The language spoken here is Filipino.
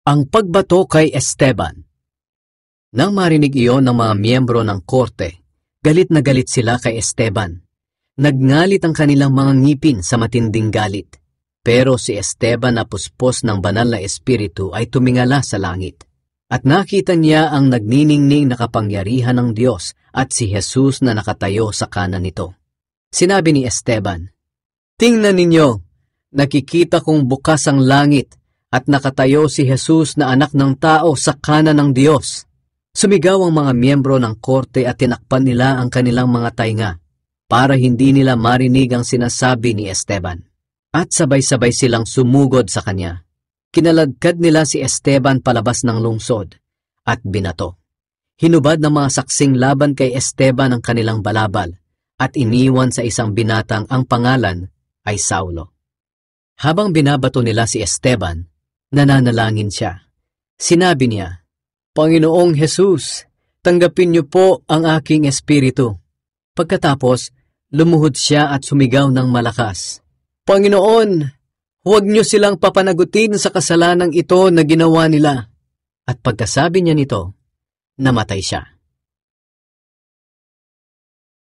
Ang pagbato kay Esteban. Nang marinig iyon ng mga miyembro ng korte, galit na galit sila kay Esteban. Nagngalit ang kanilang mga ngipin sa matinding galit. Pero si Esteban na puspos ng banal na espiritu ay tumingala sa langit. At nakita niya ang nagniningning na kapangyarihan ng Diyos at si Jesus na nakatayo sa kanan nito. Sinabi ni Esteban, "Tingnan ninyo, nakikita kong bukas ang langit at nakatayo si Jesus na anak ng tao sa kanan ng Diyos." Sumigaw ang mga miyembro ng korte at tinakpan nila ang kanilang mga tainga para hindi nila marinig ang sinasabi ni Esteban. At sabay-sabay silang sumugod sa kanya. Kinaladkad nila si Esteban palabas ng lungsod at binato. Hinubad ng mga saksing laban kay Esteban ang kanilang balabal at iniwan sa isang binatang ang pangalan ay Saulo. Habang binabato nila si Esteban, nananalangin siya. Sinabi niya, "Panginoong Jesus, tanggapin niyo po ang aking espiritu." Pagkatapos, lumuhod siya at sumigaw ng malakas, "Panginoon, huwag niyo silang papanagutin sa kasalanang ito na ginawa nila." At pagkasabi niya nito, namatay siya.